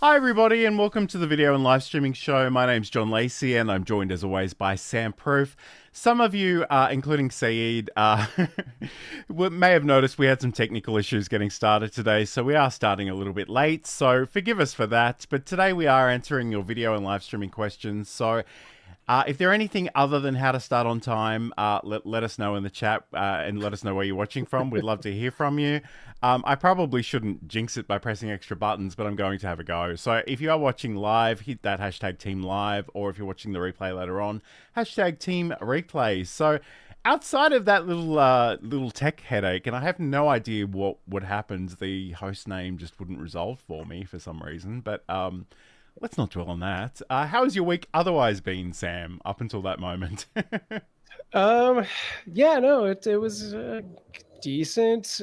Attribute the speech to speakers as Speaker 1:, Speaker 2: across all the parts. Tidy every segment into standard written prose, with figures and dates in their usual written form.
Speaker 1: Hi everybody and welcome to the video and live streaming show. My name's John Lacey and I'm joined as always by Sam Proof. Some of you, including Saeed, may have noticed we had some technical issues getting started today, so we are starting a little bit late, so forgive us for that. But today we are answering your video and live streaming questions, so if there are anything other than how to start on time, let us know in the chat and let us know where you're watching from. We'd love to hear from you. I probably shouldn't jinx it by pressing extra buttons, but I'm going to have a go. So if you are watching live, hit that hashtag team live, or if you're watching the replay later on, hashtag team replay. So outside of that little tech headache, and I have no idea what happened, the host name just wouldn't resolve for me for some reason, but let's not dwell on that. How has your week otherwise been, Sam, up until that moment?
Speaker 2: Um, yeah, no, it was decent.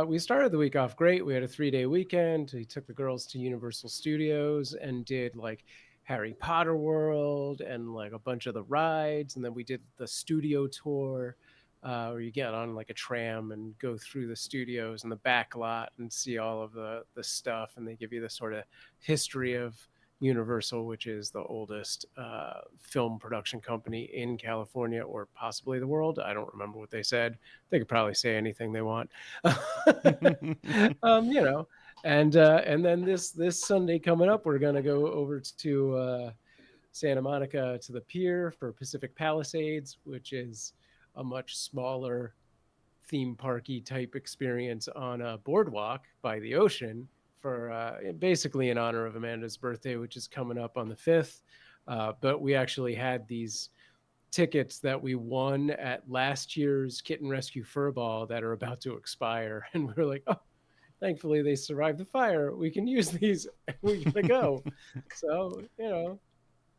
Speaker 2: We started the week off great. We had a 3-day weekend. We took the girls to Universal Studios and did like Harry Potter World and like a bunch of the rides, and then we did the studio tour. Where you get on like a tram and go through the studios and the back lot and see all of the stuff, and they give you the sort of history of Universal, which is the oldest film production company in California or possibly the world. I don't remember what they said. They could probably say anything they want. You know, and then this Sunday coming up, we're gonna go over to Santa Monica to the pier for Pacific Palisades, which is a much smaller theme parky type experience on a boardwalk by the ocean for basically in honor of Amanda's birthday, which is coming up on the 5th. But we actually had these tickets that we won at last year's Kitten Rescue Furball that are about to expire. And we were like, oh, thankfully they survived the fire. We can use these and we gotta go. So,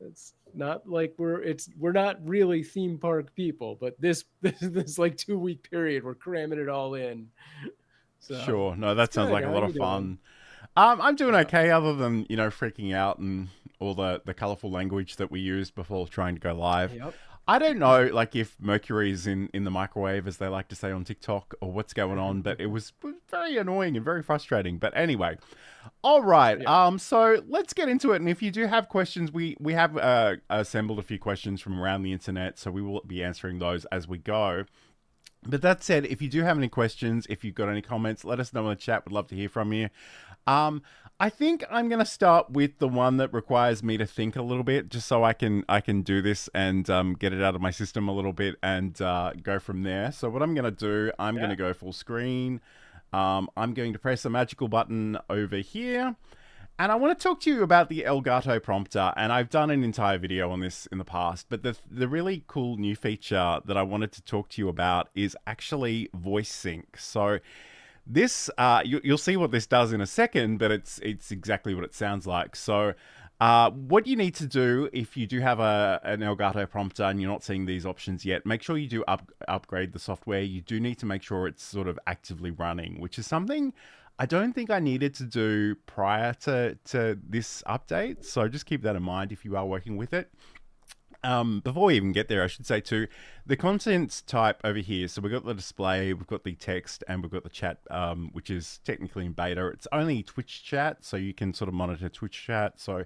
Speaker 2: it's not like we're not really theme park people, but this like 2-week period, we're cramming it all in. So
Speaker 1: Sure. No,
Speaker 2: it's
Speaker 1: that sounds
Speaker 2: good.
Speaker 1: like a
Speaker 2: How
Speaker 1: lot
Speaker 2: you
Speaker 1: of
Speaker 2: doing?
Speaker 1: fun. I'm doing
Speaker 2: Yeah.
Speaker 1: okay, other than freaking out and all the colorful language that we used before trying to go live.
Speaker 2: Yep.
Speaker 1: I don't know, like if Mercury's in the microwave, as they like to say on TikTok, or what's going on, but it was very annoying and very frustrating. But anyway, all right.
Speaker 2: Yeah.
Speaker 1: So let's get into it. And if you do have questions, we have assembled a few questions from around the internet, so we will be answering those as we go. But that said, if you do have any questions, if you've got any comments, let us know in the chat. We'd love to hear from you. I think I'm going to start with the one that requires me to think a little bit, just so I can do this and get it out of my system a little bit and go from there. So what I'm going to do, I'm going
Speaker 2: Yeah.
Speaker 1: to go full screen. I'm going to press a magical button over here. And I want to talk to you about the Elgato Prompter, and I've done an entire video on this in the past, but the really cool new feature that I wanted to talk to you about is actually voice sync. So this, you'll see what this does in a second, but it's exactly what it sounds like. So what you need to do if you do have an Elgato Prompter and you're not seeing these options yet, make sure you do upgrade the software. You do need to make sure it's sort of actively running, which is something I don't think I needed to do prior to this update. So just keep that in mind if you are working with it. Before we even get there, I should say too, the content type over here. So we've got the display, we've got the text, and we've got the chat, which is technically in beta. It's only Twitch chat, so you can sort of monitor Twitch chat. So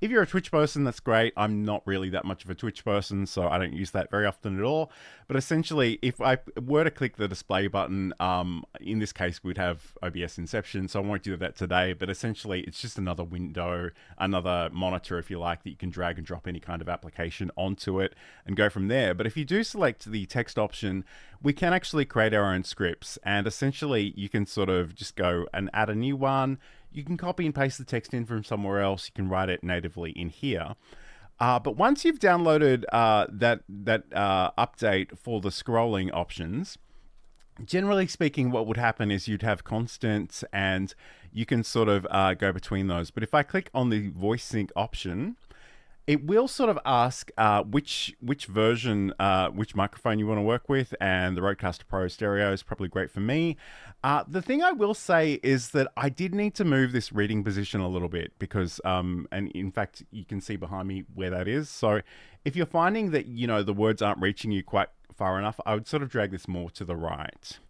Speaker 1: if you're a Twitch person, that's great. I'm not really that much of a Twitch person, so I don't use that very often at all. But essentially, if I were to click the display button, in this case, we'd have OBS Inception, so I won't do that today. But essentially, it's just another window, another monitor, if you like, that you can drag and drop any kind of application onto it and go from there. But if you do select the text option, we can actually create our own scripts. And essentially, you can sort of just go and add a new one. You can copy and paste the text in from somewhere else. You can write it natively in here. But once you've downloaded that update for the scrolling options, generally speaking, what would happen is you'd have constants and you can sort of go between those. But if I click on the voice sync option, it will sort of ask which version, which microphone you want to work with, and the Rodecaster Pro Stereo is probably great for me. The thing I will say is that I did need to move this reading position a little bit because, and in fact, you can see behind me where that is. So if you're finding that, the words aren't reaching you quite far enough, I would sort of drag this more to the right.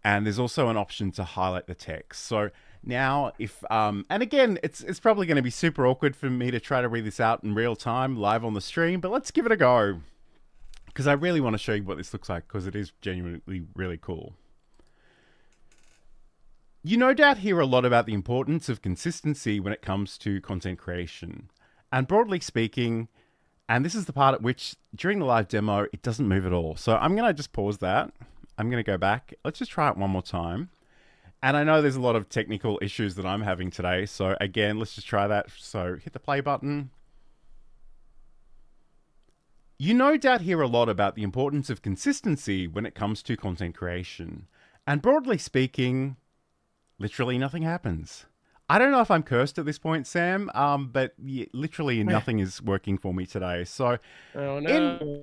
Speaker 1: And there's also an option to highlight the text. So Now, if and again, it's probably going to be super awkward for me to try to read this out in real time live on the stream, but let's give it a go because I really want to show you what this looks like because it is genuinely really cool. You no doubt hear a lot about the importance of consistency when it comes to content creation. And broadly speaking, and this is the part at which during the live demo, it doesn't move at all. So I'm going to just pause that. I'm going to go back. Let's just try it one more time. And I know there's a lot of technical issues that I'm having today. So again, let's just try that. So hit the play button. You no doubt hear a lot about the importance of consistency when it comes to content creation. And broadly speaking, literally nothing happens. I don't know if I'm cursed at this point, Sam, but yeah, literally nothing is working for me today. So,
Speaker 2: Oh no.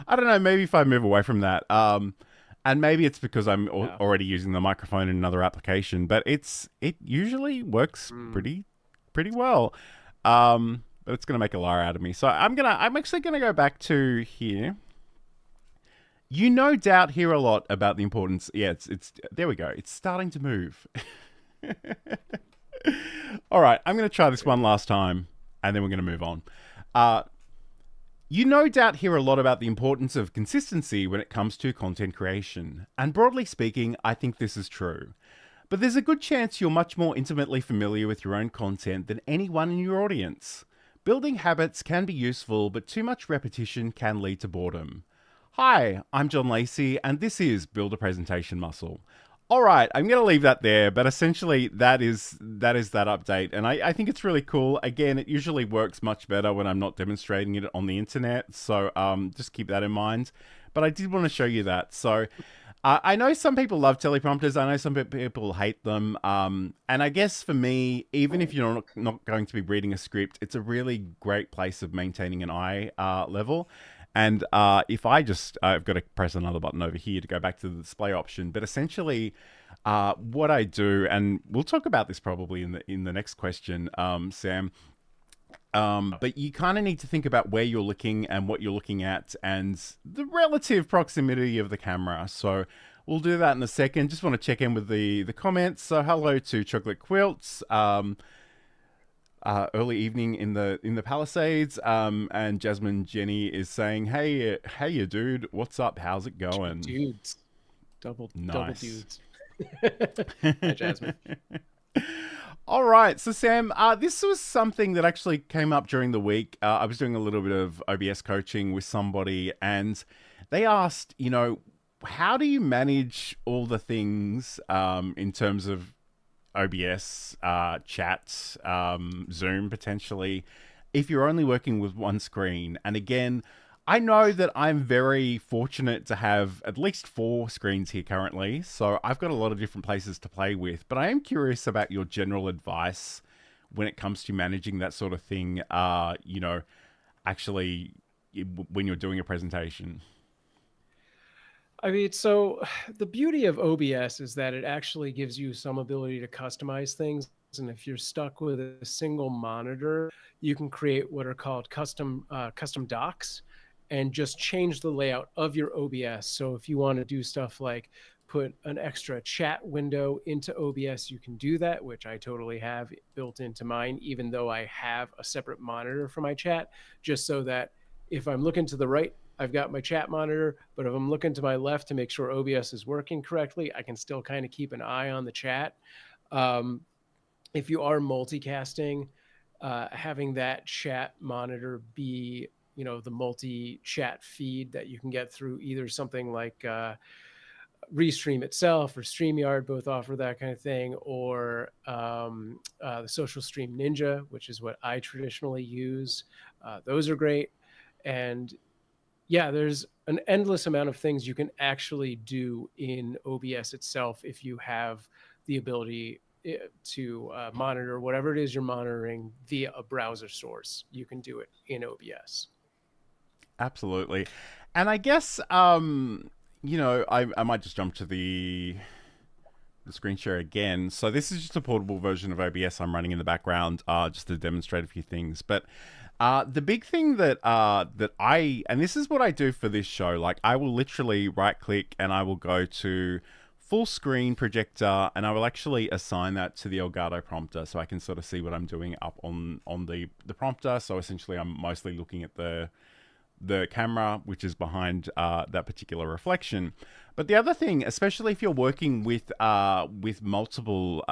Speaker 1: I don't know, maybe if I move away from that, and maybe it's because I'm already using the microphone in another application, but it usually works pretty well. But it's gonna make a liar out of me. So I'm actually gonna go back to here. You no doubt hear a lot about the importance. Yeah, it's there we go. It's starting to move. All right, I'm going to try this one last time, and then we're going to move on. You no doubt hear a lot about the importance of consistency when it comes to content creation. And broadly speaking, I think this is true. But there's a good chance you're much more intimately familiar with your own content than anyone in your audience. Building habits can be useful, but too much repetition can lead to boredom. Hi, I'm John Lacey, and this is Build a Presentation Muscle. All right, I'm going to leave that there, but essentially that is that update, and I think it's really cool. Again, it usually works much better when I'm not demonstrating it on the internet, so just keep that in mind. But I did want to show you that. So I know some people love teleprompters. I know some people hate them, and I guess for me, even if you're not going to be reading a script, it's a really great place of maintaining an eye level. And if I just, I've got to press another button over here to go back to the display option. But essentially, what I do, and we'll talk about this probably in the next question, Sam. But you kind of need to think about where you're looking and what you're looking at and the relative proximity of the camera. So we'll do that in a second. Just want to check in with the comments. So hello to Chocolate Quilts. Early evening in the Palisades, and Jasmine Jenny is saying, "Hey, you dude, what's up? How's it going?"
Speaker 2: Dudes, double dudes. Hi, Jasmine.
Speaker 1: All right, so Sam, this was something that actually came up during the week. I was doing a little bit of OBS coaching with somebody, and they asked, how do you manage all the things in terms of OBS, chat, Zoom potentially, if you're only working with one screen? And again, I know that I'm very fortunate to have at least 4 screens here currently, so I've got a lot of different places to play with, but I am curious about your general advice when it comes to managing that sort of thing, actually when you're doing a presentation.
Speaker 2: I mean, so the beauty of OBS is that it actually gives you some ability to customize things. And if you're stuck with a single monitor, you can create what are called custom docks and just change the layout of your OBS. So if you want to do stuff like put an extra chat window into OBS, you can do that, which I totally have built into mine, even though I have a separate monitor for my chat, just so that if I'm looking to the right, I've got my chat monitor, but if I'm looking to my left to make sure OBS is working correctly, I can still kind of keep an eye on the chat. If you are multicasting, having that chat monitor be, the multi-chat feed that you can get through either something like Restream itself or StreamYard, both offer that kind of thing, or the Social Stream Ninja, which is what I traditionally use. Those are great. And yeah, there's an endless amount of things you can actually do in OBS itself if you have the ability to monitor whatever it is you're monitoring via a browser source. You can do it in OBS.
Speaker 1: Absolutely. And I guess, I might just jump to the screen share again. So this is just a portable version of OBS I'm running in the background, just to demonstrate a few things. But the big thing that and this is what I do for this show, like I will literally right click and I will go to full screen projector, and I will actually assign that to the Elgato Prompter so I can sort of see what I'm doing up on the prompter. So essentially I'm mostly looking at the camera, which is behind that particular reflection. But the other thing, especially if you're working with multiple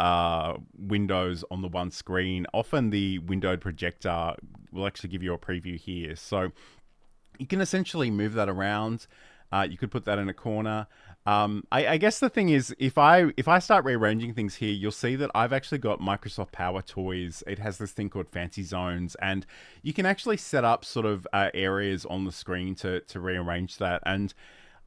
Speaker 1: windows on the one screen, often the windowed projector will actually give you a preview here. So you can essentially move that around. You could put that in a corner. I guess the thing is, if I start rearranging things here, you'll see that I've actually got Microsoft Power Toys. It has this thing called Fancy Zones, and you can actually set up sort of areas on the screen to rearrange that. And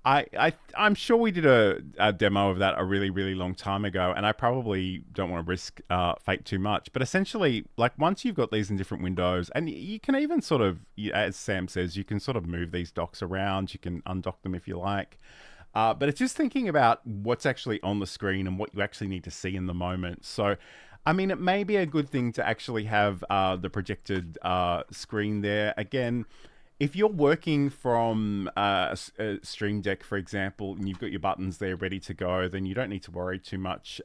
Speaker 1: I'm sure we did a demo of that a really, really long time ago, and I probably don't want to risk fate too much. But essentially, like once you've got these in different windows, and you can even sort of, as Sam says, you can sort of move these docks around. You can undock them if you like. But it's just thinking about what's actually on the screen and what you actually need to see in the moment. So, I mean, it may be a good thing to actually have the projected screen there. Again, if you're working from a Stream Deck, for example, and you've got your buttons there ready to go, then you don't need to worry too much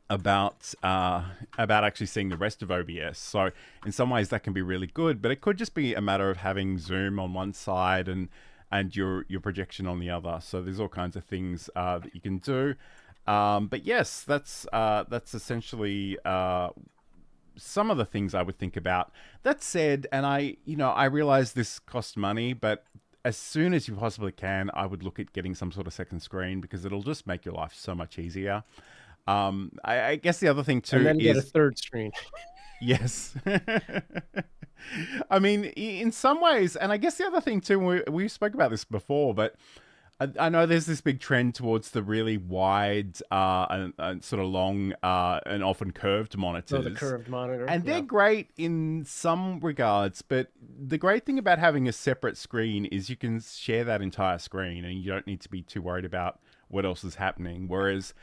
Speaker 1: about actually seeing the rest of OBS. So in some ways that can be really good, but it could just be a matter of having zoom on one side and your projection on the other. So there's all kinds of things that you can do. But yes, that's essentially some of the things I would think about. That said, and I realize this costs money, but as soon as you possibly can, I would look at getting some sort of second screen because it'll just make your life so much easier. I guess the other thing too
Speaker 2: and then
Speaker 1: is
Speaker 2: get a third screen.
Speaker 1: Yes. I mean, in some ways, and I guess the other thing too, we spoke about this before, but I know there's this big trend towards the really wide and sort of long and often curved monitors.
Speaker 2: Oh, the curved monitor.
Speaker 1: And they're great in some regards, but the great thing about having a separate screen is you can share that entire screen and you don't need to be too worried about what else is happening. Whereas,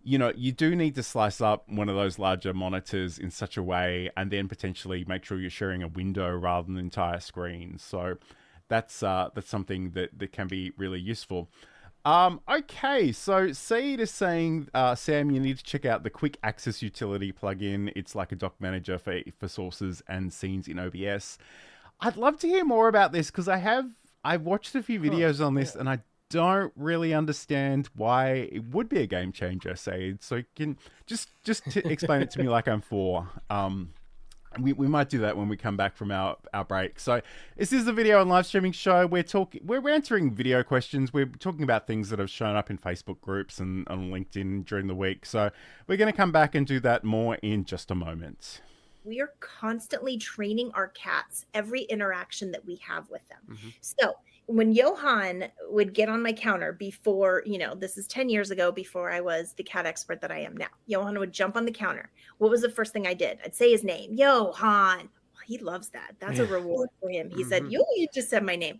Speaker 1: you do need to slice up one of those larger monitors in such a way and then potentially make sure you're sharing a window rather than the entire screen. So that's something that can be really useful. Okay, so Seed is saying, Sam, you need to check out the Quick Access Utility plugin. It's like a doc manager for sources and scenes in OBS. I'd love to hear more about this because I've watched a few videos on this and I don't really understand why it would be a game changer, Seed. So you can just explain it to me like I'm four. We might do that when we come back from our break. So this is the video and live streaming show. We're answering video questions. We're talking about things that have shown up in Facebook groups and on LinkedIn during the week. So we're going to come back and do that more in just a moment.
Speaker 3: We are constantly training our cats every interaction that we have with them. Mm-hmm. So when Johan would get on my counter before, this is 10 years ago, before I was the cat expert that I am now, Johan would jump on the counter. What was the first thing I did? I'd say his name, Johan. Well, he loves that. That's a reward for him. He said, you just said my name.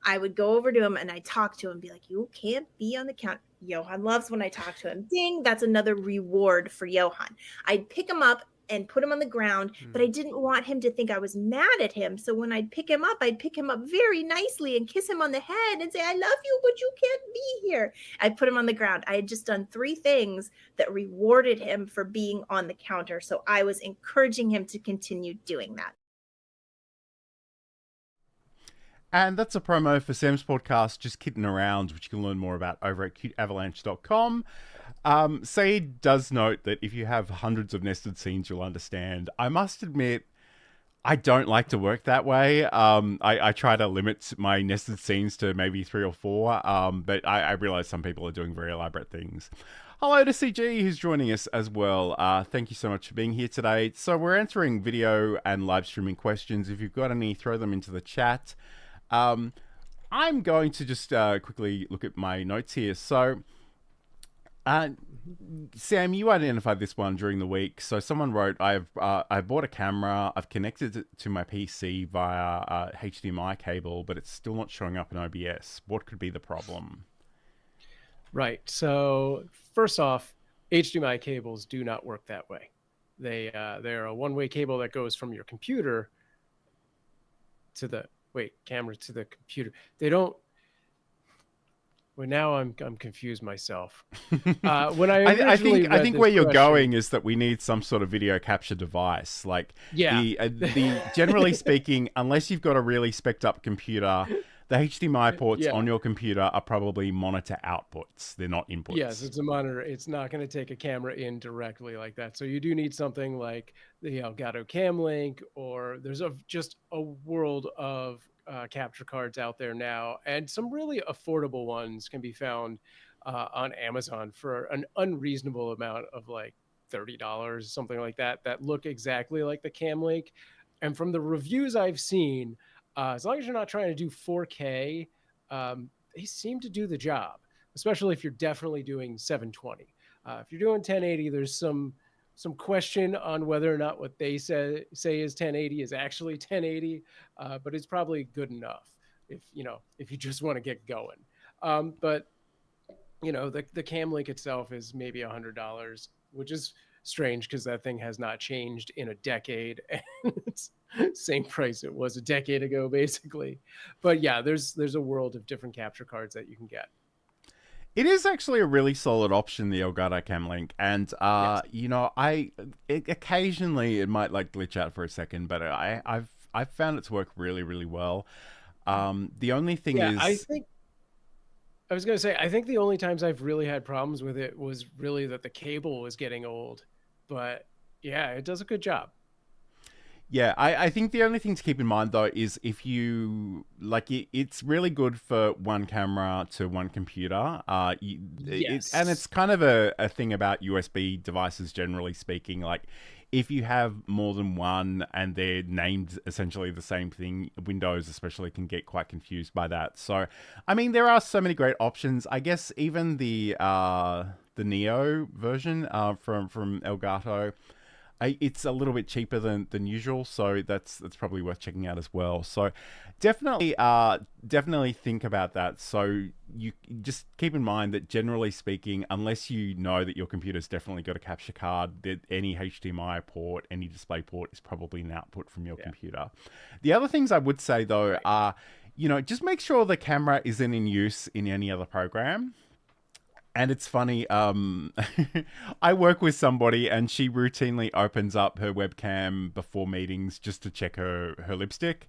Speaker 3: I would go over to him and I talk to him, be like, you can't be on the counter. Johan loves when I talk to him. Ding, that's another reward for Johan. I'd pick him up and put him on the ground, but I didn't want him to think I was mad at him. So when I'd pick him up very nicely and kiss him on the head and say, I love you, but you can't be here. I'd put him on the ground. I had just done 3 things that rewarded him for being on the counter. So I was encouraging him to continue doing that.
Speaker 1: And that's a promo for Sam's podcast, Just Kidding Around, which you can learn more about over at cuteavalanche.com. Saeed does note that if you have hundreds of nested scenes, you'll understand. I must admit, I don't like to work that way. I try to limit my nested scenes to maybe 3 or 4, but I realize some people are doing very elaborate things. Hello to CG, who's joining us as well. Thank you so much for being here today. So we're answering video and live streaming questions. If you've got any, throw them into the chat. I'm going to just quickly look at my notes here. So, Sam, you identified this one during the week. So someone wrote, I bought a camera. I've connected it to my PC via HDMI cable, but it's still not showing up in OBS. What could be the problem?
Speaker 2: Right. So first off, HDMI cables do not work that way. They're a one-way cable that goes from your computer to the camera to the computer. They don't. Well, now I'm confused myself. When I originally
Speaker 1: I
Speaker 2: read
Speaker 1: think
Speaker 2: this
Speaker 1: where you're
Speaker 2: question,
Speaker 1: going is that we need some sort of video capture device. Like
Speaker 2: yeah,
Speaker 1: the generally speaking, unless you've got a really spec'd up computer, the HDMI ports
Speaker 2: yeah.
Speaker 1: on your computer are probably monitor outputs. They're not
Speaker 2: Yes,
Speaker 1: inputs.
Speaker 2: it's a monitor. It's not going to take a camera in directly like that. So you do need something like the Elgato Cam Link, or there's just a world of capture cards out there now, and some really affordable ones can be found on Amazon for an unreasonable amount of like $30, something like that, that look exactly like the Cam Link. And from the reviews I've seen, as long as you're not trying to do 4K, they seem to do the job, especially if you're definitely doing 720. If you're doing 1080, there's some question on whether or not what they say is 1080 is actually 1080, but it's probably good enough if you just want to get going. But the Cam Link itself is maybe $100, which is strange because that thing has not changed in a decade, and it's same price it was a decade ago, basically. But yeah, there's a world of different capture cards that you can get.
Speaker 1: It is actually a really solid option, the Elgato Cam Link, and
Speaker 2: Yes.
Speaker 1: occasionally it might like glitch out for a second, but I've found it to work really really well. The only thing
Speaker 2: Yeah,
Speaker 1: is,
Speaker 2: I was going to say, I think the only times I've really had problems with it was really that the cable was getting old. But yeah, it does a good job.
Speaker 1: yeah, I think the only thing to keep in mind though is if you like it's really good for one camera to one computer. And it's
Speaker 2: Yes.
Speaker 1: kind of a thing about USB devices generally speaking. Like if you have more than one and they're named essentially the same thing, Windows especially can get quite confused by that. So, I mean, there are so many great options. I guess even the Neo version from Elgato, it's a little bit cheaper than usual, so that's probably worth checking out as well. So definitely think about that. So you just keep in mind that generally speaking, unless you know that your computer's definitely got a capture card, that any HDMI port, any display port is probably an output from your computer. The other things I would say though are, just make sure the camera isn't in use in any other program. And it's funny, I work with somebody and she routinely opens up her webcam before meetings just to check her lipstick.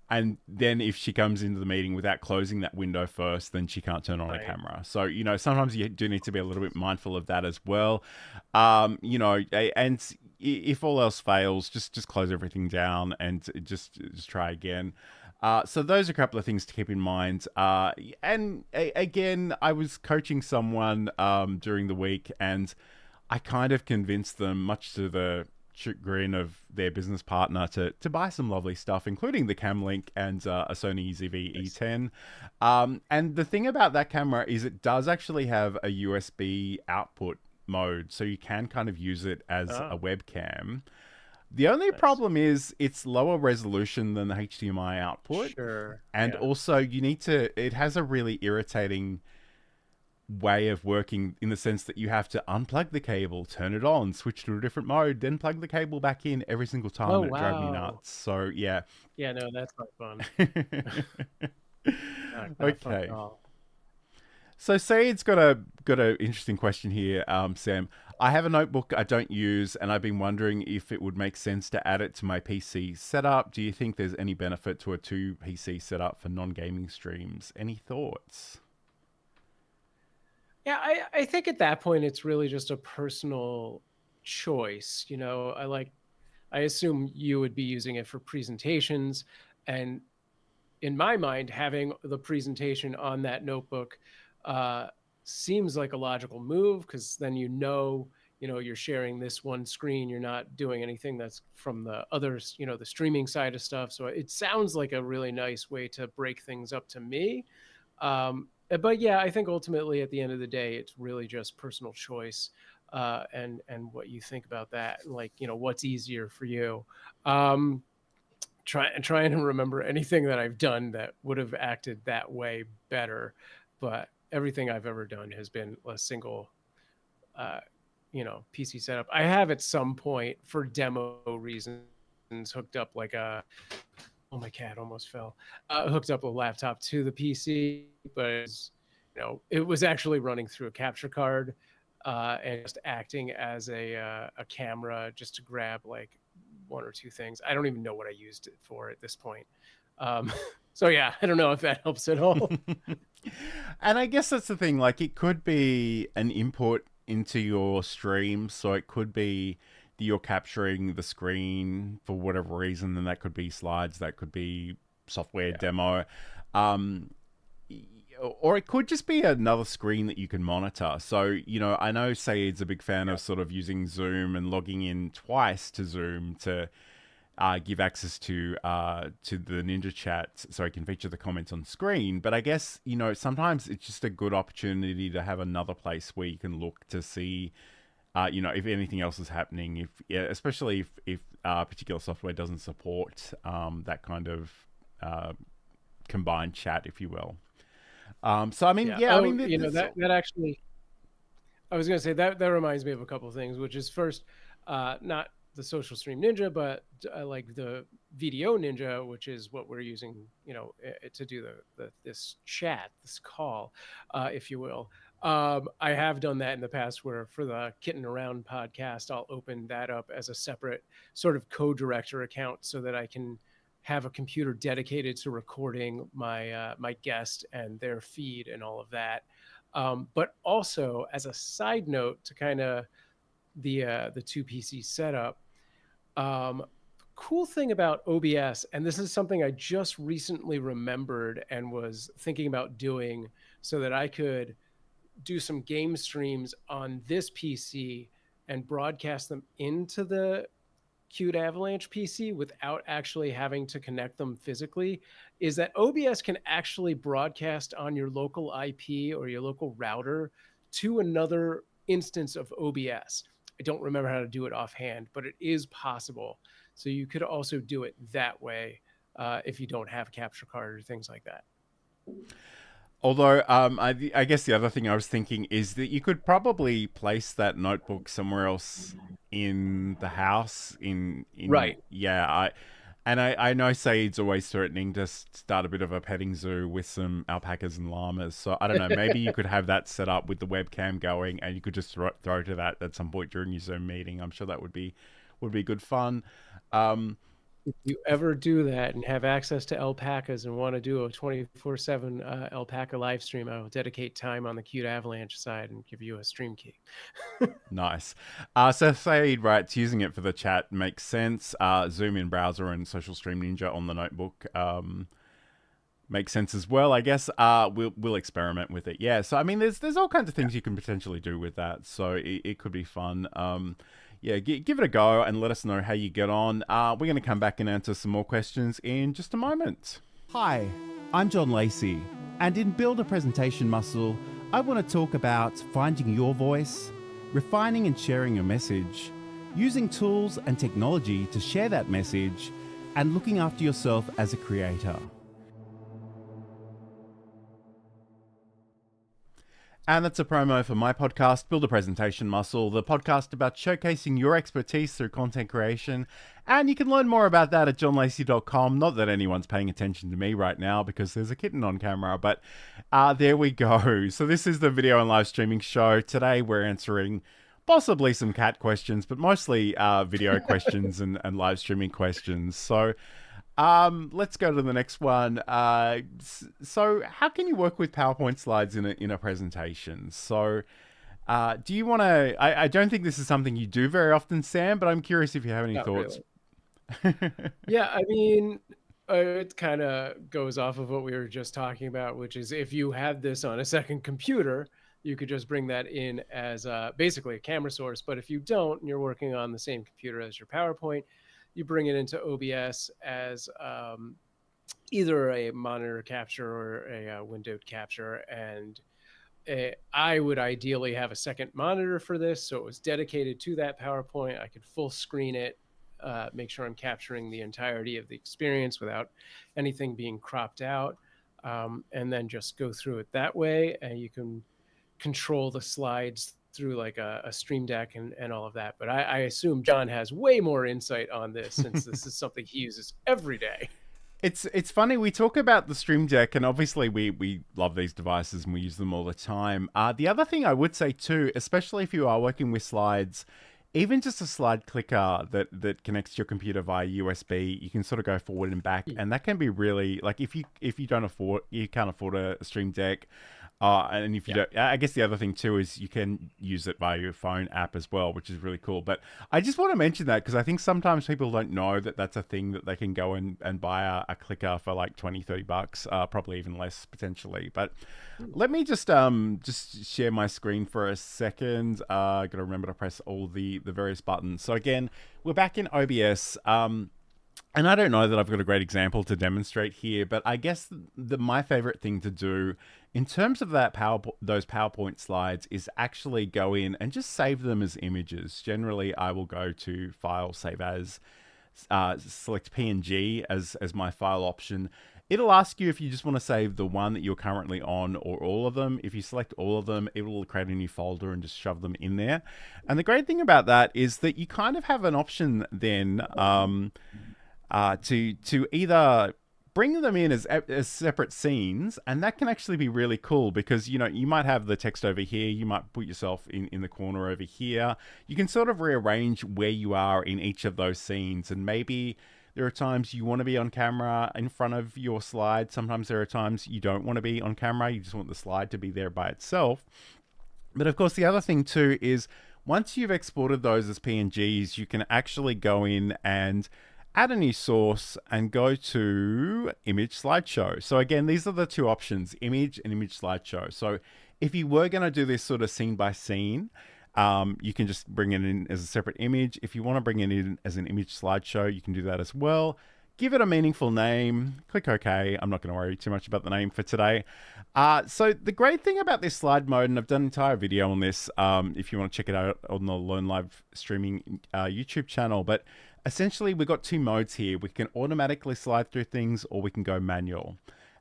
Speaker 1: And then if she comes into the meeting without closing that window first, then she can't turn on a camera. So, sometimes you do need to be a little bit mindful of that as well. And if all else fails, just close everything down and just try again. So those are a couple of things to keep in mind. Again, I was coaching someone during the week, and I kind of convinced them, much to the chagrin of their business partner, to buy some lovely stuff, including the Cam Link and a Sony ZV-E10. And the thing about that camera is it does actually have a USB output mode, so you can kind of use it as a webcam. The only problem is it's lower resolution than the HDMI output.
Speaker 2: Sure.
Speaker 1: And also it has a really irritating way of working in the sense that you have to unplug the cable, turn it on, switch to a different mode, then plug the cable back in every single time.
Speaker 2: Oh,
Speaker 1: and it drove me
Speaker 2: wow.
Speaker 1: nuts. So yeah.
Speaker 2: Yeah, no, that's not fun. Not fun
Speaker 1: Okay.
Speaker 2: at all.
Speaker 1: So Saeed's got an interesting question here, Sam. I have a notebook I don't use, and I've been wondering if it would make sense to add it to my PC setup. Do you think there's any benefit to a 2 PC setup for non-gaming streams? Any thoughts?
Speaker 2: Yeah, I think at that point it's really just a personal choice. I assume you would be using it for presentations, and in my mind, having the presentation on that notebook seems like a logical move, because then you're sharing this one screen. You're not doing anything that's from the others, the streaming side of stuff. So it sounds like a really nice way to break things up to me. But yeah, I think ultimately at the end of the day, it's really just personal choice, and what you think about that. Like, what's easier for you. Trying to remember anything that I've done that would have acted that way better, but everything I've ever done has been a single, PC setup. I have at some point, for demo reasons, hooked up oh, my cat almost fell. Hooked up a laptop to the PC, but it was actually running through a capture card and just acting as a camera just to grab like one or two things. I don't even know what I used it for at this point. So yeah, I don't know if that helps at all.
Speaker 1: And I guess that's the thing, like it could be an input into your stream, so it could be that you're capturing the screen for whatever reason, and that could be slides, that could be software demo. Or it could just be another screen that you can monitor. So, I know Saeed's a big fan of sort of using Zoom and logging in twice to Zoom to give access to the Ninja chat so I can feature the comments on screen. But I guess, sometimes it's just a good opportunity to have another place where you can look to see, if anything else is happening, especially if particular software doesn't support that kind of combined chat, if you will. So, I mean,
Speaker 2: that actually, I was going to say that reminds me of a couple of things, which is first, not the Social Stream Ninja, but like the VDO Ninja, which is what we're using, to do this chat, this call, if you will. I have done that in the past where for the Kitten Around podcast, I'll open that up as a separate sort of co-director account so that I can have a computer dedicated to recording my guest and their feed and all of that. But also as a side note to kind of the two PC setup, cool thing about OBS, and this is something I just recently remembered and was thinking about doing so that I could do some game streams on this PC and broadcast them into the Qt Avalanche PC without actually having to connect them physically, is that OBS can actually broadcast on your local IP or your local router to another instance of OBS. I don't remember how to do it offhand, but it is possible. So you could also do it that way if you don't have a capture card or things like that.
Speaker 1: Although, I guess the other thing I was thinking is that you could probably place that notebook somewhere else in the house.
Speaker 2: Right.
Speaker 1: Yeah, I know Saeed's always threatening to start a bit of a petting zoo with some alpacas and llamas. So I don't know, maybe you could have that set up with the webcam going, and you could just throw to that at some point during your Zoom meeting. I'm sure that would be good fun.
Speaker 2: If you ever do that and have access to alpacas and want to do a 24/7 alpaca live stream, I will dedicate time on the Qt Avalanche side and give you a stream key.
Speaker 1: Nice. So Saeed writes, using it for the chat makes sense. Zoom in browser and Social Stream Ninja on the notebook makes sense as well, I guess. We'll experiment with it. Yeah, so I mean, there's all kinds of things you can potentially do with that. So it could be fun. Yeah, give it a go and let us know how you get on. We're going to come back and answer some more questions in just a moment.
Speaker 4: Hi, I'm John Lacey, and in Build a Presentation Muscle, I want to talk about finding your voice, refining and sharing your message, using tools and technology to share that message, and looking after yourself as a creator.
Speaker 1: And that's a promo for my podcast, Build a Presentation Muscle, the podcast about showcasing your expertise through content creation. And you can learn more about that at johnlacey.com. Not that anyone's paying attention to me right now because there's a kitten on camera, but there we go. So this is the video and live streaming show. Today we're answering possibly some cat questions, but mostly video questions and live streaming questions. So let's go to the next one. So how can you work with PowerPoint slides in a presentation? So do you want to, I don't think this is something you do very often, Sam, but I'm curious if you have any thoughts.
Speaker 2: Really. Yeah, I mean, it kind of goes off of what we were just talking about, which is if you had this on a second computer, you could just bring that in as basically a camera source. But if you don't, and you're working on the same computer as your PowerPoint, you bring it into OBS as either a monitor capture or a windowed capture. And I would ideally have a second monitor for this, so it was dedicated to that PowerPoint. I could full screen it, make sure I'm capturing the entirety of the experience without anything being cropped out, and then just go through it that way. And you can control the slides through like a Stream Deck and all of that. But I assume John has way more insight on this since this is something he uses every day.
Speaker 1: It's funny, we talk about the Stream Deck, and obviously we love these devices and we use them all the time. The other thing I would say too, especially if you are working with slides, even just a slide clicker that connects to your computer via USB, you can sort of go forward and back, and that can be really, like, if you can't afford a Stream Deck. And if you don't, I guess the other thing too is you can use it via your phone app as well, which is really cool. But I just want to mention that because I think sometimes people don't know that that's a thing that they can go and buy a clicker for like $20-$30, probably even less potentially. But let me just share my screen for a second. Got to remember to press all the various buttons. So again, we're back in OBS. And I don't know that I've got a great example to demonstrate here, but I guess my favorite thing to do in terms of those PowerPoint slides is actually go in and just save them as images. Generally, I will go to File, Save As, select PNG as my file option. It'll ask you if you just want to save the one that you're currently on or all of them. If you select all of them, it will create a new folder and just shove them in there. And the great thing about that is that you kind of have an option then to either bring them in as separate scenes, and that can actually be really cool because, you know, you might have the text over here, you might put yourself in the corner over here. You can sort of rearrange where you are in each of those scenes, and maybe there are times you want to be on camera in front of your slide. Sometimes there are times you don't want to be on camera, you just want the slide to be there by itself. But of course, the other thing too is once you've exported those as PNGs, you can actually go in and add a new source and go to image slideshow. So again, these are the two options, image and image slideshow. So if you were going to do this sort of scene by scene, you can just bring it in as a separate image. If you want to bring it in as an image slideshow, you can do that as well. Give it a meaningful name, click OK. I'm not going to worry too much about the name for today. So the great thing about this slide mode, and I've done an entire video on this if you want to check it out on the Learn Live Streaming YouTube channel, but essentially we've got two modes here. We can automatically slide through things or we can go manual.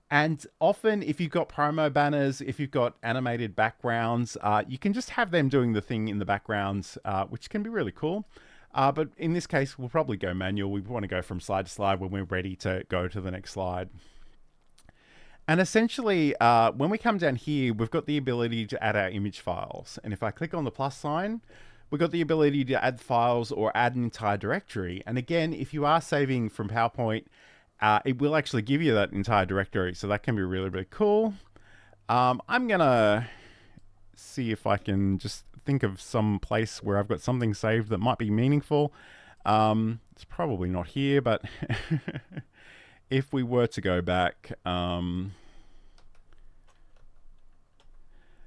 Speaker 1: And often if you've got promo banners, if you've got animated backgrounds, you can just have them doing the thing in the backgrounds, which can be really cool. But in this case, we'll probably go manual. We want to go from slide to slide when we're ready to go to the next slide. And essentially, when we come down here, we've got the ability to add our image files. And if I click on the plus sign, we've got the ability to add files or add an entire directory. And again, if you are saving from PowerPoint, it will actually give you that entire directory. So that can be really, really cool. I'm going to see if I can just think of some place where I've got something saved that might be meaningful. It's probably not here, but if we were to go back,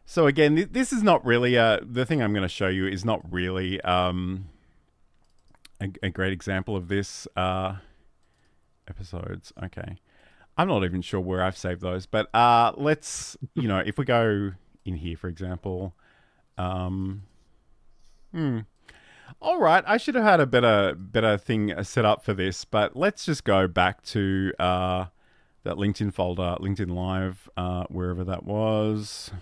Speaker 1: so again, this is not really the thing I'm going to show you is not really a great example of this. Episodes, okay. I'm not even sure where I've saved those, but let's, you know, if we go in here, for example, all right, I should have had a better thing set up for this, but let's just go back to that LinkedIn folder, LinkedIn Live, wherever that was.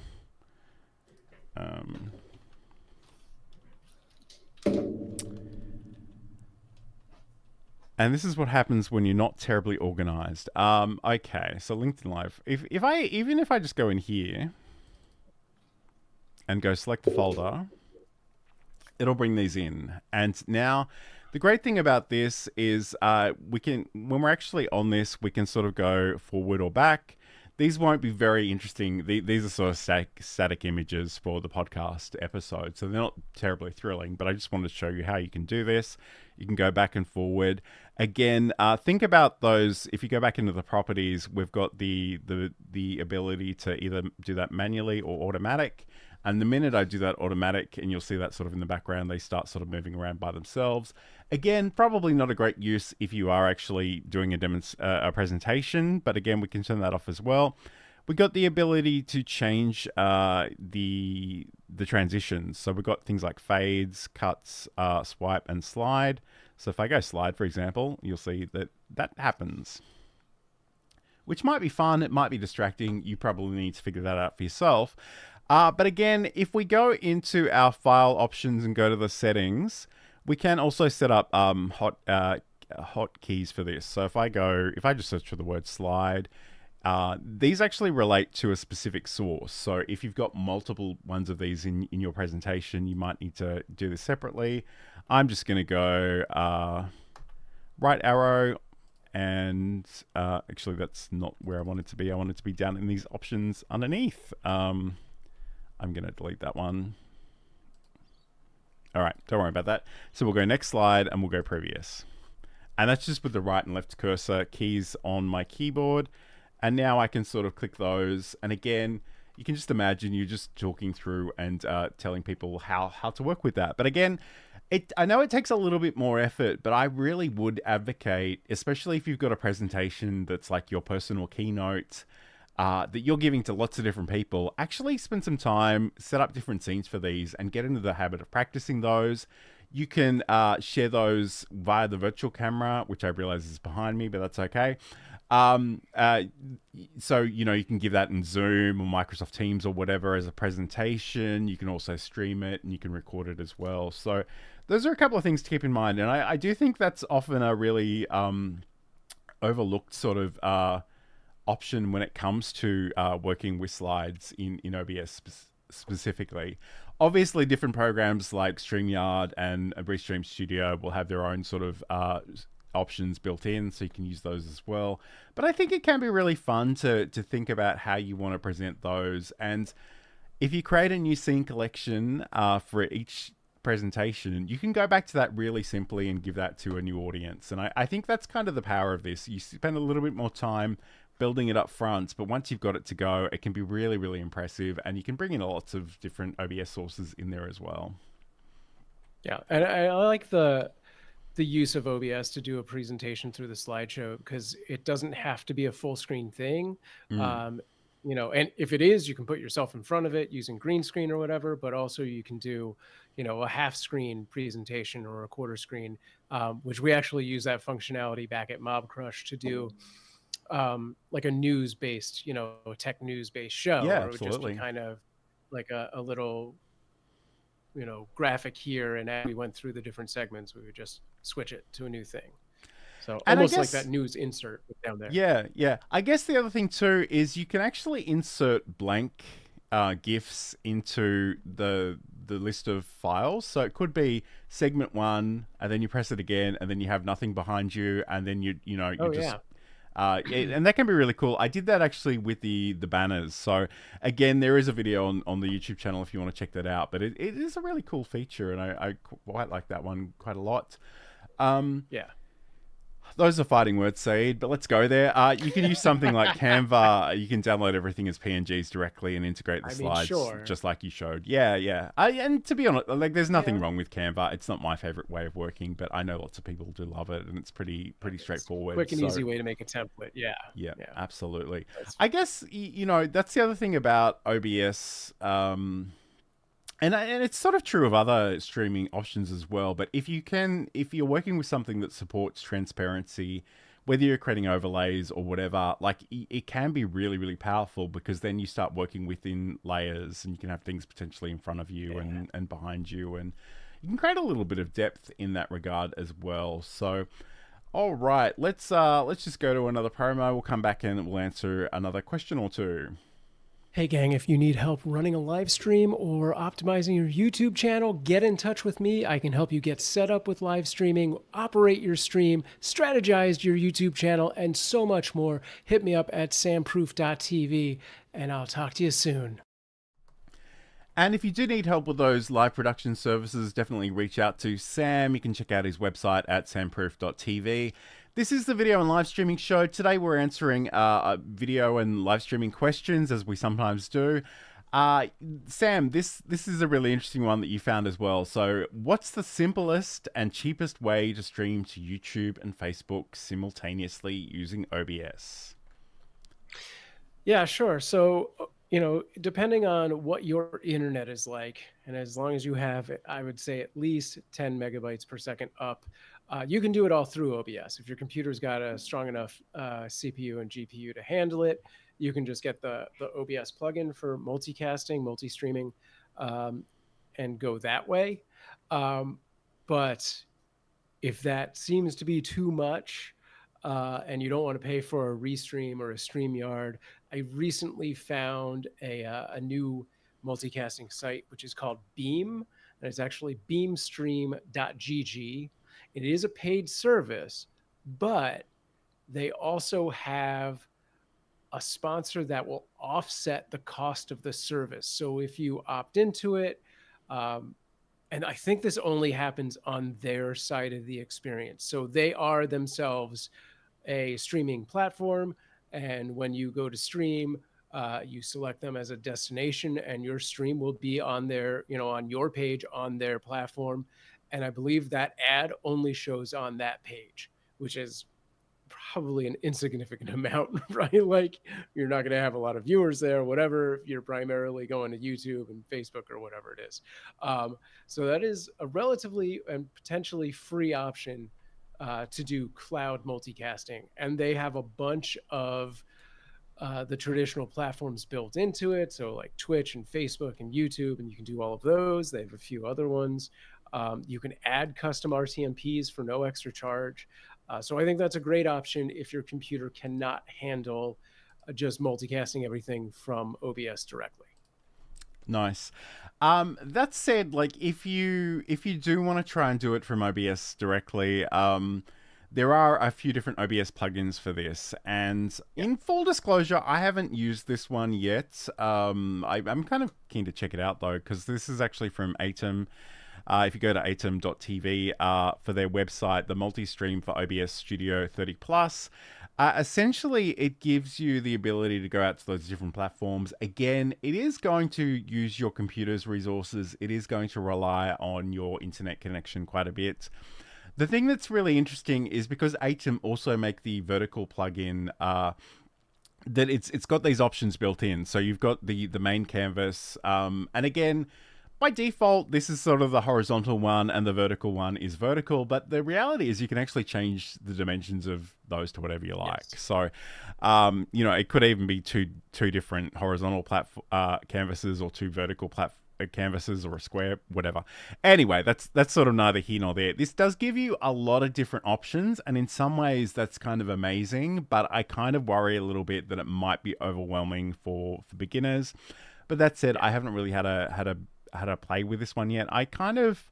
Speaker 1: And this is what happens when you're not terribly organized. Okay, so LinkedIn Live. Even if I just go in here and go select the folder, it'll bring these in. And now the great thing about this is we can, when we're actually on this, we can sort of go forward or back. These won't be very interesting. These are sort of static images for the podcast episode, so they're not terribly thrilling, but I just wanted to show you how you can do this. You can go back and forward. Again, think about those. If you go back into the properties, we've got the ability to either do that manually or automatic. And the minute I do that automatic, and you'll see that sort of in the background, they start sort of moving around by themselves. Again, probably not a great use if you are actually doing a presentation, but again, we can turn that off as well. We got the ability to change the transitions. So we've got things like fades, cuts, swipe, and slide. So if I go slide, for example, you'll see that happens, which might be fun. It might be distracting. You probably need to figure that out for yourself. But again, if we go into our file options and go to the settings, we can also set up hotkeys for this. So if I just search for the word slide, these actually relate to a specific source. So if you've got multiple ones of these in your presentation, you might need to do this separately. I'm just going to go right arrow, and actually that's not where I want it to be. I want it to be down in these options underneath. I'm going to delete that one. All right, don't worry about that. So we'll go next slide and we'll go previous. And that's just with the right and left cursor keys on my keyboard. And now I can sort of click those. And again, you can just imagine you're just talking through and telling people how to work with that. But again, I know it takes a little bit more effort, but I really would advocate, especially if you've got a presentation that's like your personal keynote, that you're giving to lots of different people, actually spend some time, set up different scenes for these and get into the habit of practicing those. You can share those via the virtual camera, which I realize is behind me, but that's okay. So, you can give that in Zoom or Microsoft Teams or whatever as a presentation. You can also stream it and you can record it as well. So those are a couple of things to keep in mind. And I do think that's often a really overlooked sort of option when it comes to working with slides in OBS specifically. Obviously, different programs like StreamYard and Restream Studio will have their own sort of options built in, so you can use those as well. But I think it can be really fun to think about how you want to present those. And if you create a new scene collection for each presentation, you can go back to that really simply and give that to a new audience. And I think that's kind of the power of this. You spend a little bit more time building it up front, but once you've got it to go, it can be really, really impressive, and you can bring in lots of different OBS sources in there as well.
Speaker 2: Yeah, and I like the use of OBS to do a presentation through the slideshow, because it doesn't have to be a full screen thing. And if it is, you can put yourself in front of it using green screen or whatever, but also you can do, a half screen presentation or a quarter screen, which we actually use that functionality back at Mob Crush to do like a news-based, a tech news-based show.
Speaker 1: Yeah,
Speaker 2: or it would just be kind of like a little, graphic here, and as we went through the different segments, we would just switch it to a new thing. So almost like that news insert down there.
Speaker 1: Yeah. I guess the other thing too is you can actually insert blank GIFs into the list of files. So it could be segment 1, and then you press it again, and then you have nothing behind you, and then you just. And that can be really cool. I did that actually with the banners. So again, there is a video on the YouTube channel if you want to check that out. But it is a really cool feature, and I quite like that one quite a lot.
Speaker 2: Yeah.
Speaker 1: Those are fighting words, Saeed, but let's go there. You can use something like Canva. You can download everything as PNGs directly and integrate the slides just like you showed. Yeah. And to be honest, there's nothing wrong with Canva. It's not my favorite way of working, but I know lots of people do love it, and it's pretty straightforward.
Speaker 2: Quick and easy way to make a template. Yeah,
Speaker 1: absolutely. I guess, that's the other thing about OBS. And it's sort of true of other streaming options as well. But if you're working with something that supports transparency, whether you're creating overlays or whatever, it can be really, really powerful, because then you start working within layers, and you can have things potentially in front of you and behind you, and you can create a little bit of depth in that regard as well. So, all right, let's just go to another promo. We'll come back and we'll answer another question or two.
Speaker 2: Hey gang, if you need help running a live stream or optimizing your YouTube channel, get in touch with me. I can help you get set up with live streaming, operate your stream, strategize your YouTube channel, and so much more. Hit me up at samproof.tv, and I'll talk to you soon.
Speaker 1: And if you do need help with those live production services, definitely reach out to Sam. You can check out his website at samproof.tv. This is the video and live streaming show. Today we're answering video and live streaming questions, as we sometimes do. Sam, this is a really interesting one that you found as well. So what's the simplest and cheapest way to stream to YouTube and Facebook simultaneously using OBS?
Speaker 2: Yeah, sure. So, depending on what your internet is like, and as long as you have, I would say, at least 10 megabytes per second up, you can do it all through OBS. If your computer's got a strong enough CPU and GPU to handle it, you can just get the OBS plugin for multicasting, multi-streaming, and go that way. But if that seems to be too much, and you don't want to pay for a Restream or a StreamYard, I recently found a new multicasting site, which is called Beam, and it's actually beamstream.gg. It is a paid service, but they also have a sponsor that will offset the cost of the service. So if you opt into it, and I think this only happens on their side of the experience. So they are themselves a streaming platform. And when you go to stream, you select them as a destination, and your stream will be on their, on your page on their platform. And I believe that ad only shows on that page, which is probably an insignificant amount, right? Like, you're not going to have a lot of viewers there, whatever, if you're primarily going to YouTube and Facebook or whatever it is. So that is a relatively and potentially free option to do cloud multicasting. And they have a bunch of the traditional platforms built into it. So like Twitch and Facebook and YouTube, and you can do all of those. They have a few other ones. You can add custom RTMPs for no extra charge. So I think that's a great option if your computer cannot handle just multicasting everything from OBS directly.
Speaker 1: Nice. That said, like if you do want to try and do it from OBS directly, there are a few different OBS plugins for this, and in full disclosure, I haven't used this one yet. I'm kind of keen to check it out though, because this is actually from Atom. If you go to atom.tv for their website, the multi-stream for OBS Studio 30 Plus, essentially it gives you the ability to go out to those different platforms. Again, it is going to use your computer's resources. It is going to rely on your internet connection quite a bit. The thing that's really interesting is because Atom also make the vertical plugin, that it's got these options built in. So you've got the main canvas, and again, by default, this is sort of the horizontal one and the vertical one is vertical, but the reality is you can actually change the dimensions of those to whatever you like. Yes. So, it could even be two different horizontal canvases or two vertical canvases or a square, whatever. Anyway, that's sort of neither here nor there. This does give you a lot of different options, and in some ways that's kind of amazing, but I kind of worry a little bit that it might be overwhelming for beginners. But that said, I haven't really had a play with this one yet. I kind of,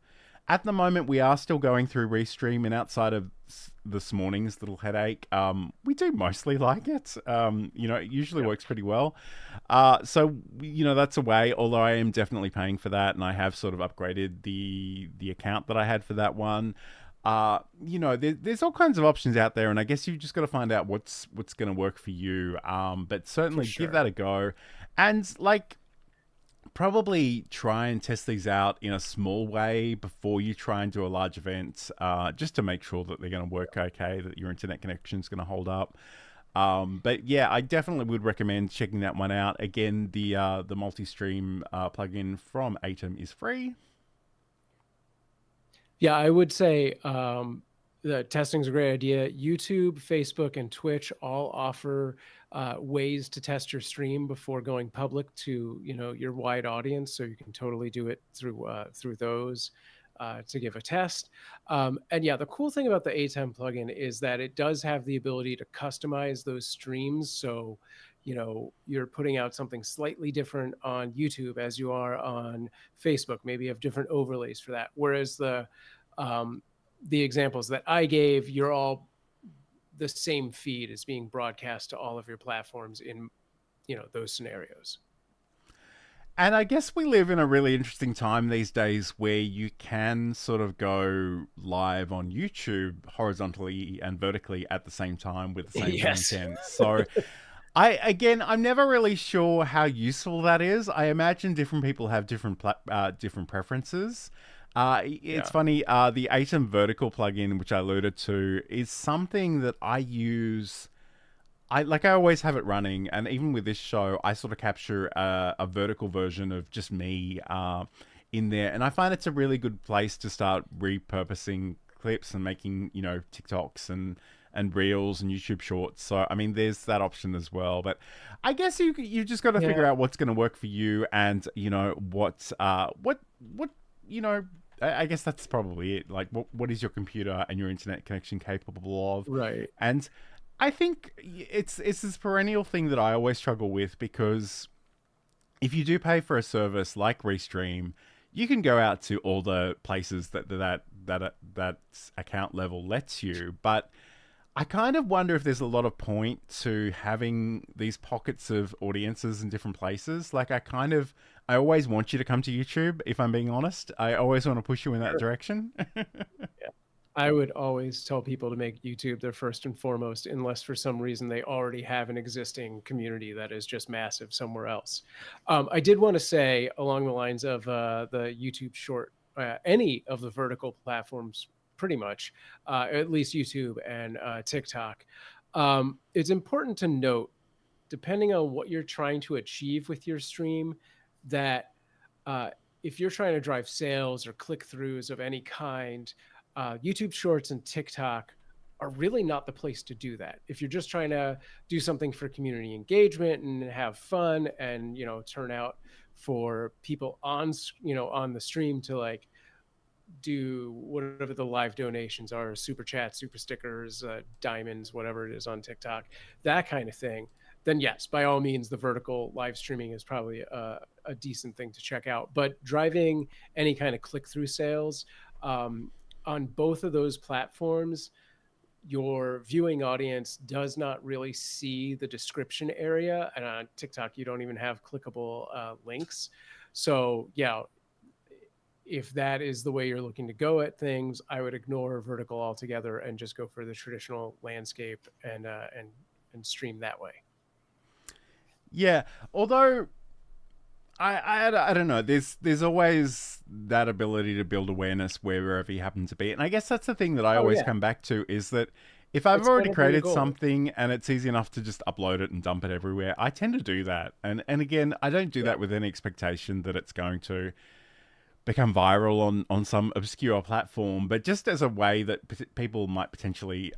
Speaker 1: at the moment, we are still going through Restream, and outside of this morning's little headache, we do mostly like it. It usually works pretty well. So that's a way, although I am definitely paying for that, and I have sort of upgraded the account that I had for that one. There's all kinds of options out there, and I guess you've just got to find out what's going to work for you. But certainly give that a go. And probably try and test these out in a small way before you try and do a large event, just to make sure that they're going to work okay, that your internet connection is going to hold up. But yeah, I definitely would recommend checking that one out. Again, the multi-stream plugin from Atom is free.
Speaker 2: Yeah, I would say the testing is a great idea. YouTube, Facebook, and Twitch all offer ways to test your stream before going public to your wide audience. So you can totally do it through those to give a test. And yeah, the cool thing about the Atom plugin is that it does have the ability to customize those streams. So you're putting out something slightly different on YouTube as you are on Facebook. Maybe you have different overlays for that. Whereas the examples that I gave, you're all the same feed is being broadcast to all of your platforms in those scenarios.
Speaker 1: And I guess we live in a really interesting time these days where you can sort of go live on YouTube horizontally and vertically at the same time with the same content. So I'm never really sure how useful that is. I imagine different people have different preferences. It's funny, the Atom vertical plugin, which I alluded to, is something that I use. I always have it running, and even with this show, I sort of capture a vertical version of just me in there, and I find it's a really good place to start repurposing clips and making TikToks and Reels and YouTube Shorts. So I mean, there's that option as well. But I guess you just got to figure out what's going to work for you, and what I guess that's probably it. Like, what is your computer and your internet connection capable of?
Speaker 2: Right.
Speaker 1: And I think it's this perennial thing that I always struggle with, because if you do pay for a service like Restream, you can go out to all the places that account level lets you. But I kind of wonder if there's a lot of point to having these pockets of audiences in different places. Like, I always want you to come to YouTube, if I'm being honest. I always want to push you in that direction.
Speaker 2: Yeah. I would always tell people to make YouTube their first and foremost, unless for some reason they already have an existing community that is just massive somewhere else. I did want to say, along the lines of the YouTube short, any of the vertical platforms, pretty much, at least YouTube and TikTok, it's important to note, depending on what you're trying to achieve with your stream, that if you're trying to drive sales or click-throughs of any kind, YouTube Shorts and TikTok are really not the place to do that. If you're just trying to do something for community engagement and have fun and, turn out for people on the stream to like do whatever the live donations are, super chats, super stickers, diamonds, whatever it is on TikTok, that kind of thing, then yes, by all means, the vertical live streaming is probably a decent thing to check out. But driving any kind of click-through sales, on both of those platforms, your viewing audience does not really see the description area. And on TikTok, you don't even have clickable links. So yeah, if that is the way you're looking to go at things, I would ignore vertical altogether and just go for the traditional landscape and stream that way.
Speaker 1: Yeah, although I don't know. There's always that ability to build awareness wherever you happen to be, and I guess that's the thing that I always come back to, is that if I've already created something and it's easy enough to just upload it and dump it everywhere, I tend to do that. And again, I don't do that with any expectation that it's going to become viral on some obscure platform, but just as a way that people might potentially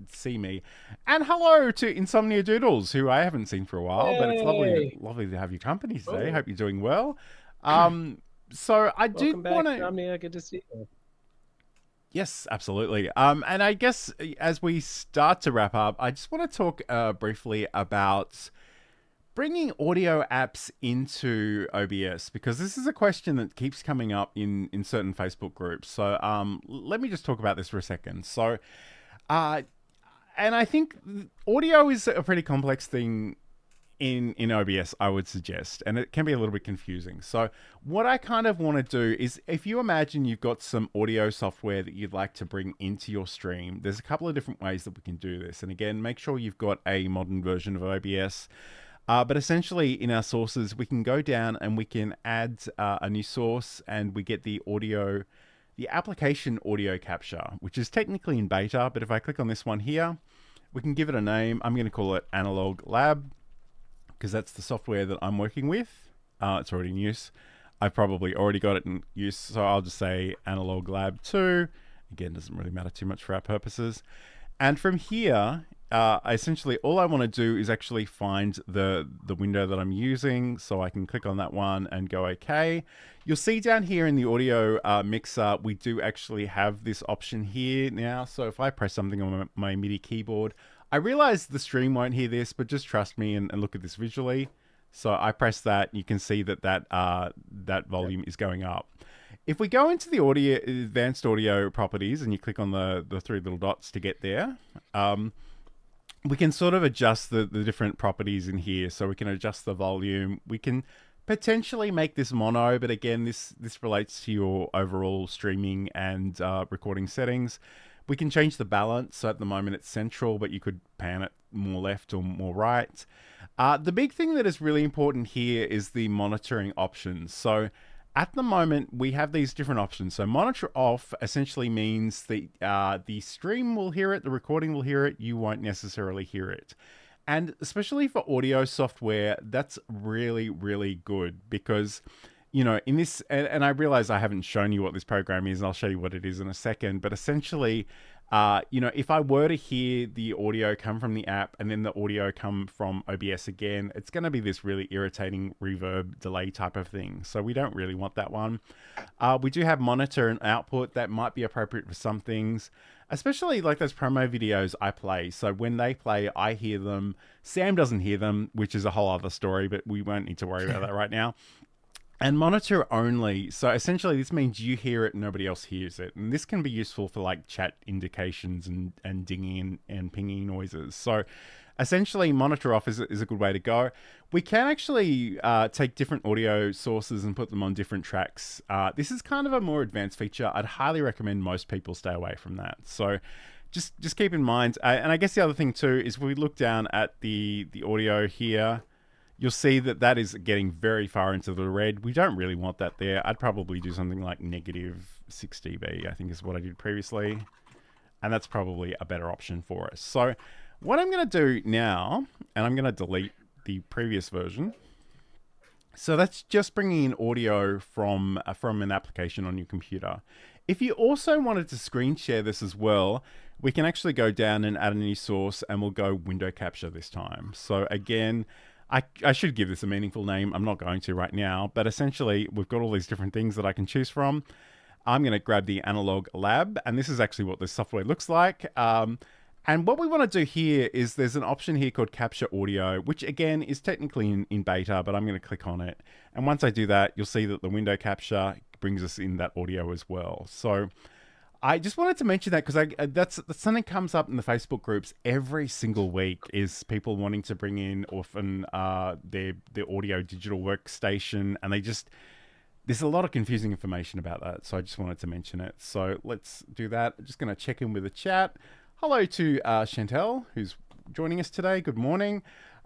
Speaker 1: see me. And hello to Insomnia Doodles, who I haven't seen for a while, but it's lovely to have your company today. Hope you're doing well. So I do want to...
Speaker 2: Insomnia, good to see you.
Speaker 1: Yes, absolutely. And I guess as we start to wrap up, I just want to talk briefly about bringing audio apps into OBS, because this is a question that keeps coming up in certain Facebook groups. So let me just talk about this for a second. So, and I think audio is a pretty complex thing in OBS, I would suggest, and it can be a little bit confusing. So what I kind of want to do is, if you imagine you've got some audio software that you'd like to bring into your stream, there's a couple of different ways that we can do this. And again, make sure you've got a modern version of OBS. But essentially, in our sources, we can go down and we can add a new source, and we get the application audio capture, which is technically in beta. But if I click on this one here, we can give it a name. I'm going to call it Analog Lab, because that's the software that I'm working with. It's already in use. I've probably already got it in use, so I'll just say Analog Lab 2. Again, doesn't really matter too much for our purposes. And from here, essentially all I want to do is actually find the window that I'm using, so I can click on that one and go OK. You'll see down here in the audio mixer, we do actually have this option here now. So if I press something on my MIDI keyboard, I realize the stream won't hear this, but just trust me and look at this visually. So I press that, you can see that volume is going up. If we go into the advanced audio properties and you click on the three little dots to get there, we can sort of adjust the different properties in here. So we can adjust the volume. We can potentially make this mono, but again, this relates to your overall streaming and recording settings. We can change the balance. So at the moment it's central, but you could pan it more left or more right. The big thing that is really important here is the monitoring options. So at the moment, we have these different options. So monitor off essentially means that the stream will hear it, the recording will hear it, you won't necessarily hear it. And especially for audio software, that's really, really good, because, in this, and I realize I haven't shown you what this program is, and I'll show you what it is in a second, but essentially, if I were to hear the audio come from the app and then the audio come from OBS again, it's going to be this really irritating reverb delay type of thing. So we don't really want that one. We do have monitor and output that might be appropriate for some things, especially like those promo videos I play. So when they play, I hear them. Sam doesn't hear them, which is a whole other story, but we won't need to worry about that right now. And monitor only. So essentially this means you hear it and nobody else hears it. And this can be useful for like chat indications and dinging and pinging noises. So essentially monitor off is a good way to go. We can actually take different audio sources and put them on different tracks. This is kind of a more advanced feature. I'd highly recommend most people stay away from that. So just keep in mind. And I guess the other thing too is we look down at the audio here. You'll see that is getting very far into the red. We don't really want that there. I'd probably do something like -6 dB, I think is what I did previously. And that's probably a better option for us. So what I'm going to do now, and I'm going to delete the previous version. So that's just bringing in audio from an application on your computer. If you also wanted to screen share this as well, we can actually go down and add a new source, and we'll go window capture this time. So again, I should give this a meaningful name. I'm not going to right now, but essentially we've got all these different things that I can choose from. I'm going to grab the Analog Lab, and this is actually what this software looks like. And what we want to do here is there's an option here called Capture Audio, which again is technically in beta, but I'm going to click on it. And once I do that, you'll see that the window capture brings us in that audio as well. So I just wanted to mention that because that's something comes up in the Facebook groups every single week, is people wanting to bring in often their audio digital workstation, and there's a lot of confusing information about that. So I just wanted to mention it. So let's do that. I'm just going to check in with the chat. Hello to Chantel, who's joining us today. Good morning.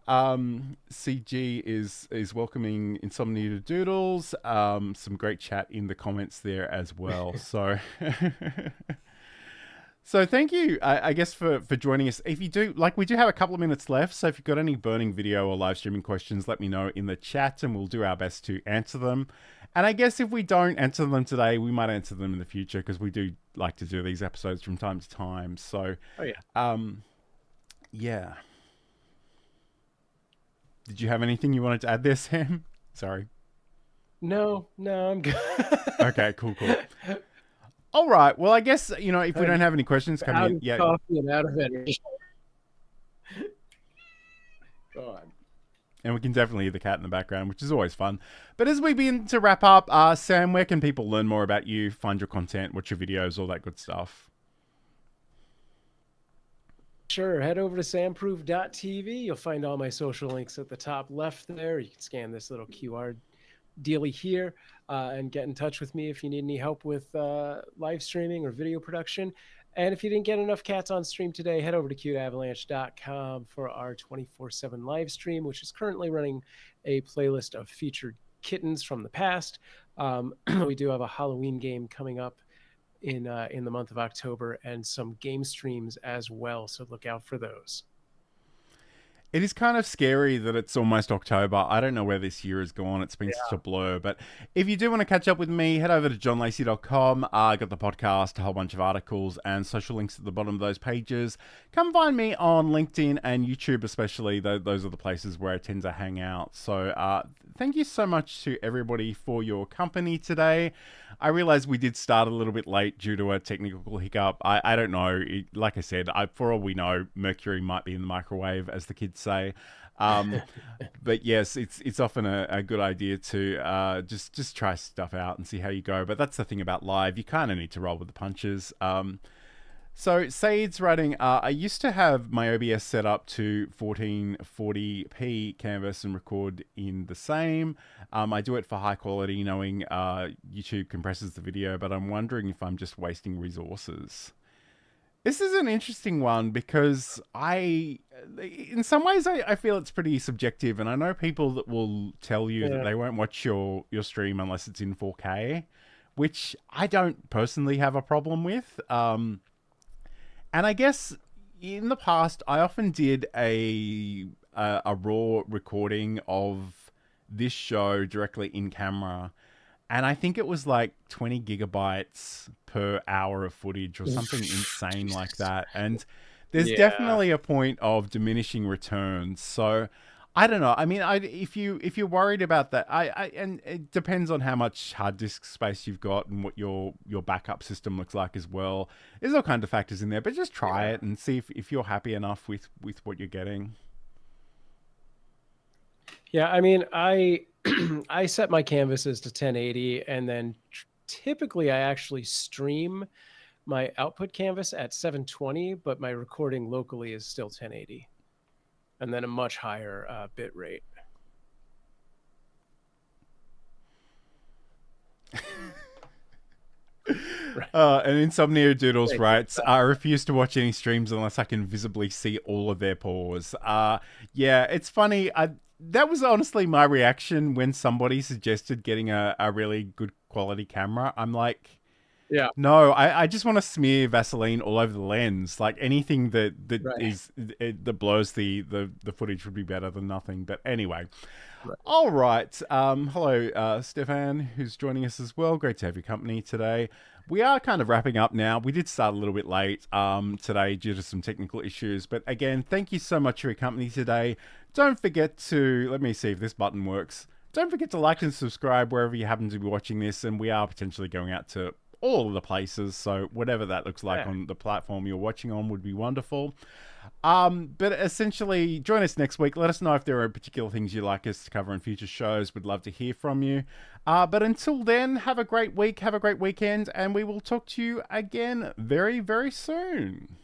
Speaker 1: CG is welcoming Insomnia to Doodles. Some great chat in the comments there as well. So, so thank you, I guess, for joining us. If you do, we do have a couple of minutes left. So if you've got any burning video or live streaming questions, let me know in the chat and we'll do our best to answer them. And I guess if we don't answer them today, we might answer them in the future, because we do like to do these episodes from time to time. So, yeah. Did you have anything you wanted to add there, Sam? Sorry.
Speaker 2: No, I'm good.
Speaker 1: Okay, cool. All right. Well, I guess, if we don't have any questions coming in.
Speaker 2: Coffee and out of energy. Go on.
Speaker 1: And we can definitely hear the cat in the background, which is always fun. But as we begin to wrap up, Sam, where can people learn more about you, find your content, watch your videos, all that good stuff?
Speaker 2: Sure. Head over to samproof.tv. You'll find all my social links at the top left there. You can scan this little QR dealy here and get in touch with me if you need any help with live streaming or video production. And if you didn't get enough cats on stream today, head over to cuteavalanche.com for our 24/7 live stream, which is currently running a playlist of featured kittens from the past. We do have a Halloween game coming up in the month of October, and some game streams as well. So look out for those.
Speaker 1: It is kind of scary that it's almost October. I don't know where this year has gone. It's been such a blur. But if you do want to catch up with me, head over to johnlacey.com. I got the podcast, a whole bunch of articles, and social links at the bottom of those pages. Come find me on LinkedIn and YouTube especially. Those are the places where I tend to hang out. So thank you so much to everybody for your company today. I realize we did start a little bit late due to a technical hiccup. I don't know. Like I said, for all we know, mercury might be in the microwave, as the kids say. But yes, it's often a good idea to just try stuff out and see how you go. But that's the thing about live. You kind of need to roll with the punches. So Said's writing, I used to have my OBS set up to 1440p canvas and record in the same. I do it for high quality, knowing YouTube compresses the video, but I'm wondering if I'm just wasting resources. This is an interesting one because in some ways, I feel it's pretty subjective, and I know people that will tell you that they won't watch your stream unless it's in 4K, which I don't personally have a problem with. And I guess in the past, I often did a raw recording of this show directly in camera. and I think it was like 20 gigabytes per hour of footage or something insane like that. And there's definitely a point of diminishing returns. So I don't know. I mean, if you're worried about that, and it depends on how much hard disk space you've got and what your backup system looks like as well. There's all kinds of factors in there, but just try it and see if you're happy enough with what you're getting.
Speaker 2: Yeah, I mean, I I set my canvases to 1080, and then typically I actually stream my output canvas at 720, but my recording locally is still 1080, and then a much higher bit rate.
Speaker 1: And Insomnia Doodles writes, I refuse to watch any streams unless I can visibly see all of their pores. Yeah, it's funny. That was honestly my reaction when somebody suggested getting a really good quality camera. I'm like,
Speaker 2: yeah,
Speaker 1: no, I just want to smear Vaseline all over the lens. Like anything that that blurs the footage would be better than nothing. But anyway. Right. All right. Hello, Stefan, who's joining us as well. Great to have your company today. We are kind of wrapping up now. We did start a little bit late today due to some technical issues. But again, thank you so much for your company today. Don't forget to, let me see if this button works. Don't forget to like and subscribe wherever you happen to be watching this. And we are potentially going out to all of the places. So whatever that looks like on the platform you're watching on would be wonderful. But essentially, join us next week. Let us know if there are particular things you'd like us to cover in future shows. We'd love to hear from you. But until then, have a great week, have a great weekend, and we will talk to you again very, very soon.